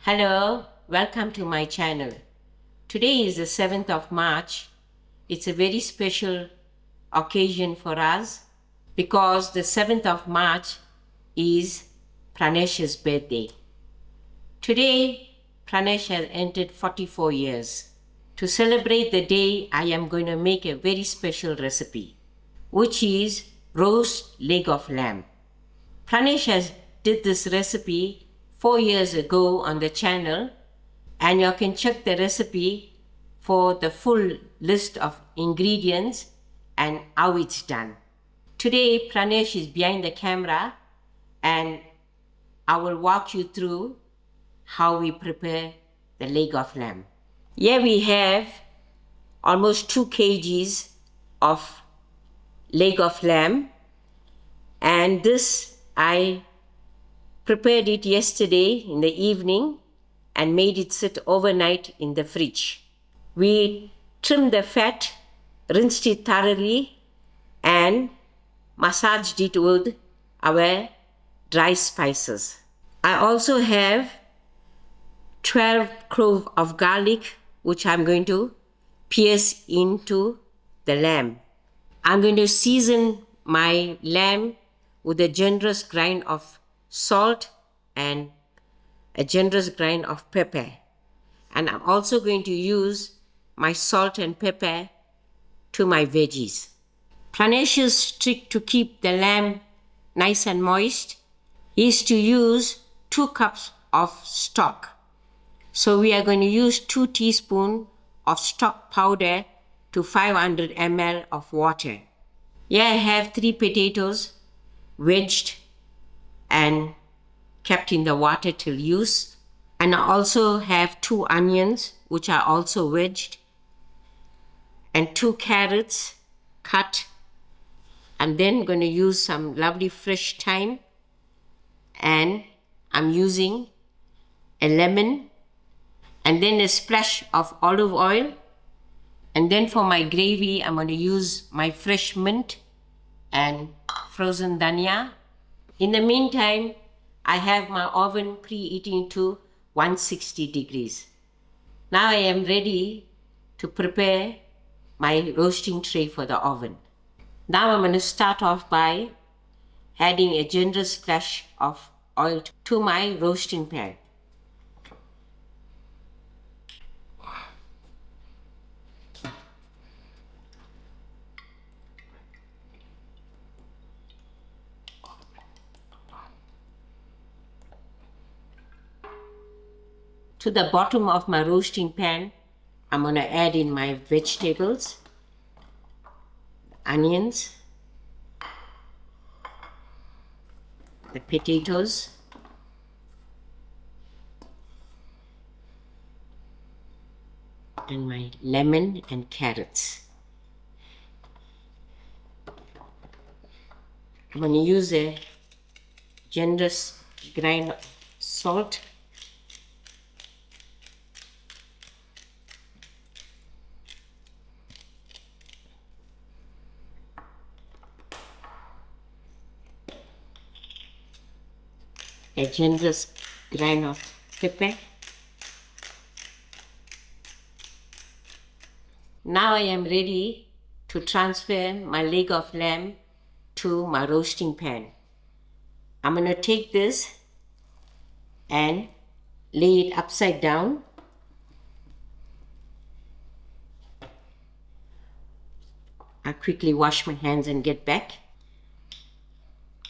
Hello, welcome to my channel. Today is the 7th of March. It's a very special occasion for us because the 7th of March is Pranesh's birthday. Today, Pranesh has entered 44 years. To celebrate the day, I am going to make a very special recipe, which is roast leg of lamb. Pranesh has did this recipe 4 years ago on the channel, and you can check the recipe for the full list of ingredients and how it's done. Today, Pranesh is behind the camera and I will walk you through how we prepare the leg of lamb. Here we have almost 2 kgs of leg of lamb, and this I prepared it yesterday in the evening and made it sit overnight in the fridge. We trimmed the fat, rinsed it thoroughly, and massaged it with our dry spices. I also have 12 cloves of garlic, which I'm going to pierce into the lamb. I'm going to season my lamb with a generous grind of salt and a generous grind of pepper. And I'm also going to use my salt and pepper to my veggies. Pranesh's trick to keep the lamb nice and moist is to use 2 cups of stock. So we are going to use 2 teaspoons of stock powder to 500 ml of water. Here I have 3 potatoes wedged and kept in the water till use. And I also have 2 onions, which are also wedged, and 2 carrots cut. I'm then going to use some lovely fresh thyme, and I'm using a lemon, and then a splash of olive oil. And then for my gravy, I'm going to use my fresh mint and frozen dhania. In the meantime, I have my oven preheating to 160 degrees. Now I am ready to prepare my roasting tray for the oven. Now I'm going to start off by adding a generous splash of oil to my roasting pan. To the bottom of my roasting pan, I'm going to add in my vegetables, onions, the potatoes, and my lemon and carrots. I'm going to use a generous grind of salt, a generous grind of pepper. Now I am ready to transfer my leg of lamb to my roasting pan. I'm going to take this and lay it upside down. I'll quickly wash my hands and get back.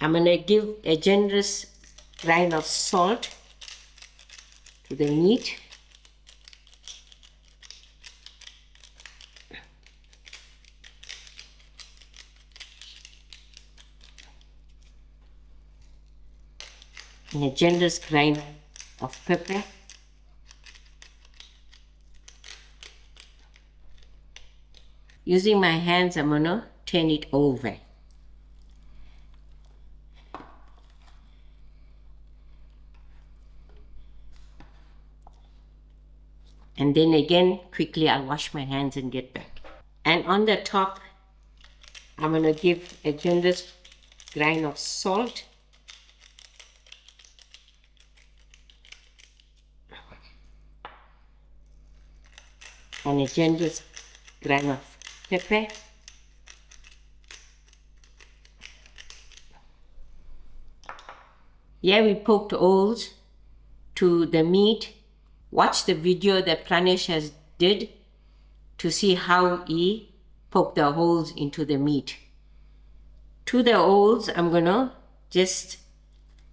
I'm going to give a generous grind of salt to the meat. And a generous grind of pepper. Using my hands, I'm going to turn it over. And then again, quickly I'll wash my hands and get back. And on the top, I'm going to give a generous grind of salt and a generous grain of pepper. Here we poked holes to the meat. Watch the video that Pranesh has did to see how he poked the holes into the meat. To the holes, I'm gonna just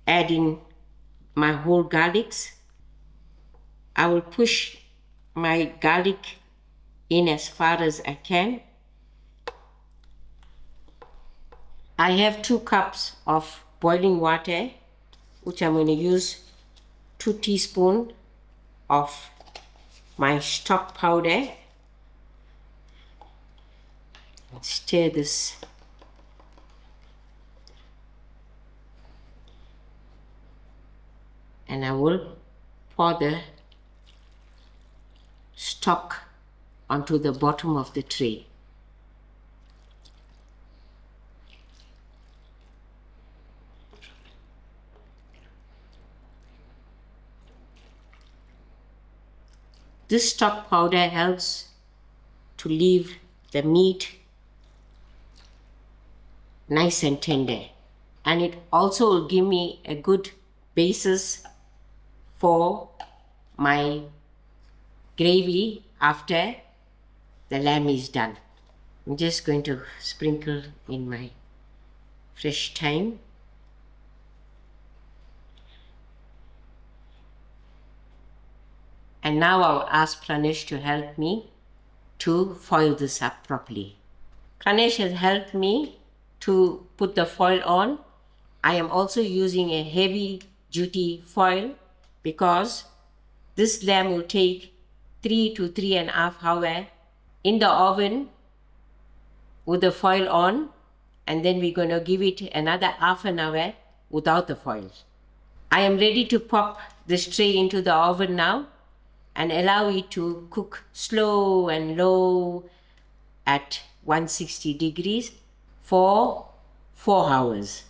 add in my whole garlics. I will push my garlic in as far as I can. I have 2 cups of boiling water, which I'm going to use 2 teaspoons of my stock powder. Stir this. And I will pour the stock onto the bottom of the tray. This stock powder helps to leave the meat nice and tender, and it also will give me a good basis for my gravy after the lamb is done. I'm just going to sprinkle in my fresh thyme. And now I'll ask Pranesh to help me to foil this up properly. Pranesh has helped me to put the foil on. I am also using a heavy duty foil because this lamb will take 3 to 3.5 hours in the oven with the foil on, and then we're going to give it another half an hour without the foil. I am ready to pop this tray into the oven now and allow it to cook slow and low at 160 degrees for 4 hours.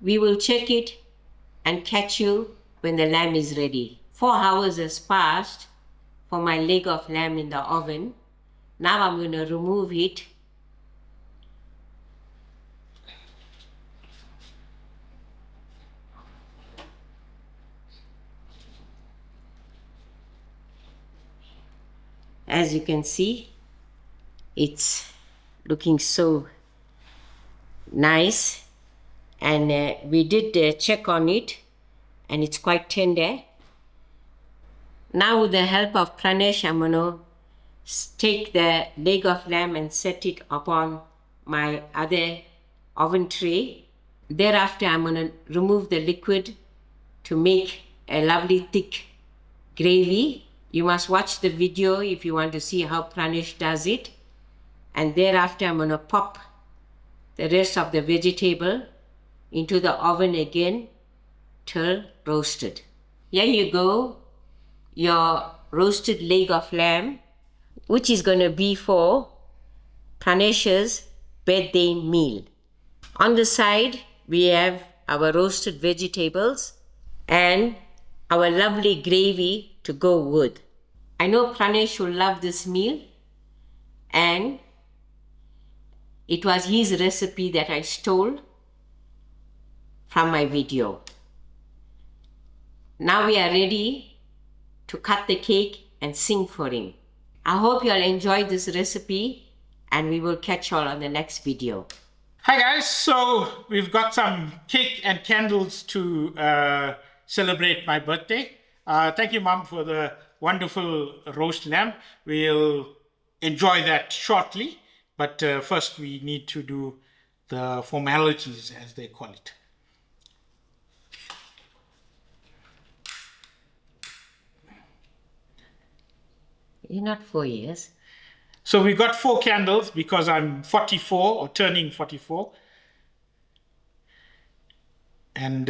We will check it and catch you when the lamb is ready. 4 hours has passed for my leg of lamb in the oven. Now I'm going to remove it. As you can see, it's looking so nice, and we did check on it, and it's quite tender. Now with the help of Pranesh, I'm going to take the leg of lamb and set it upon my other oven tray. Thereafter, I'm going to remove the liquid to make a lovely thick gravy. You must watch the video if you want to see how Pranesh does it. And thereafter, I'm going to pop the rest of the vegetable into the oven again till roasted. Here you go, your roasted leg of lamb, which is going to be for Pranesh's birthday meal. On the side, we have our roasted vegetables and our lovely gravy to go with. I know Pranesh will love this meal, and it was his recipe that I stole from my video. Now we are ready to cut the cake and sing for him. I hope you all enjoyed this recipe, and we will catch you all on the next video. Hi guys, so we've got some cake and candles to celebrate my birthday. Thank you, Mom, for the wonderful roast lamb. We'll enjoy that shortly, but first we need to do the formalities, as they call it. You're not 4 years. So we got 4 candles because I'm 44 or turning 44. And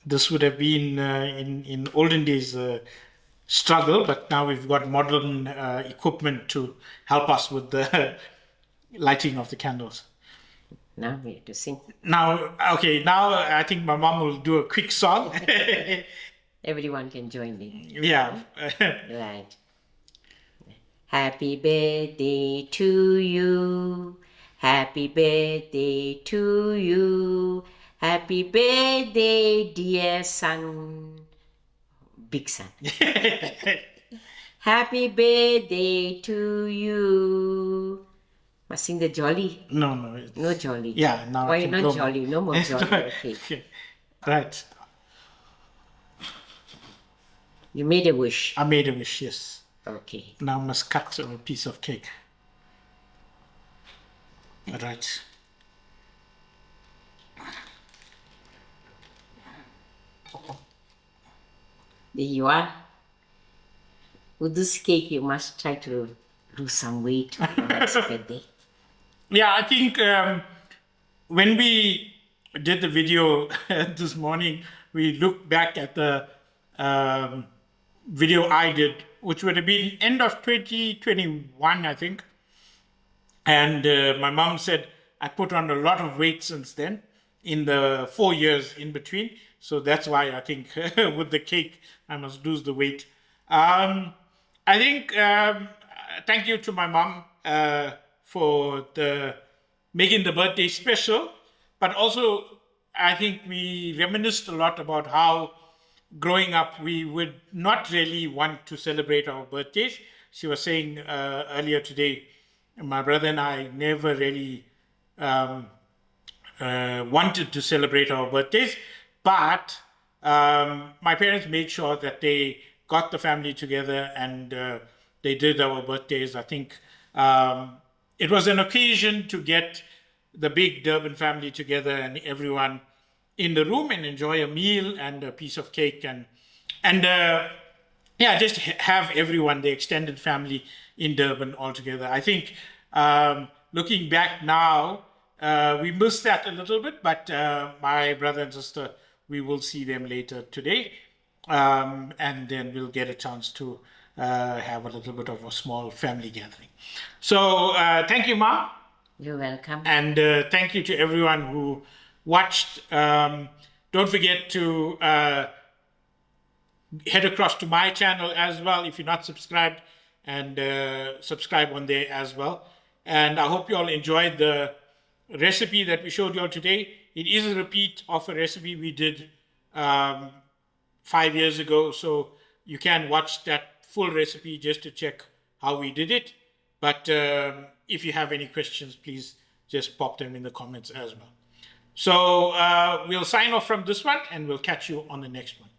this would have been in olden days struggle, but now we've got modern equipment to help us with the lighting of the candles. Now we have to sing. Now, okay, now I think my mom will do a quick song. Everyone can join in. Yeah. Right. Happy birthday to you. Happy birthday to you. Happy birthday, dear son. Big son. Happy birthday to you. Must sing the jolly. No. No jolly. Yeah, now I Why can not blow jolly? No more jolly. Okay. Right. You made a wish. I made a wish, yes. Okay. Now I must cut a piece of cake. Right. There you are. With this cake, you must try to lose some weight for the next birthday. Yeah, I think when we did the video this morning, we looked back at the video I did, which would have been end of 2021, I think. And my mom said I put on a lot of weight since then in the 4 years in between. So that's why I think with the cake, I must lose the weight. I think thank you to my mom for making the birthday special. But also, I think we reminisced a lot about how growing up, we would not really want to celebrate our birthdays. She was saying earlier today, my brother and I never really wanted to celebrate our birthdays, but my parents made sure that they got the family together and they did our birthdays. I think it was an occasion to get the big Durban family together and everyone in the room and enjoy a meal and a piece of cake and yeah, just have everyone, the extended family in Durban all together. I think looking back now, we missed that a little bit, but my brother and sister, we will see them later today. And then we'll get a chance to have a little bit of a small family gathering. So thank you, Mom. You're welcome. And thank you to everyone who watched. Don't forget to head across to my channel as well if you're not subscribed, and subscribe on there as well. And I hope you all enjoyed the recipe that we showed you all today. It is a repeat of a recipe we did 5 years ago, so you can watch that full recipe just to check how we did it. But if you have any questions, please just pop them in the comments as well. So we'll sign off from this one and we'll catch you on the next one.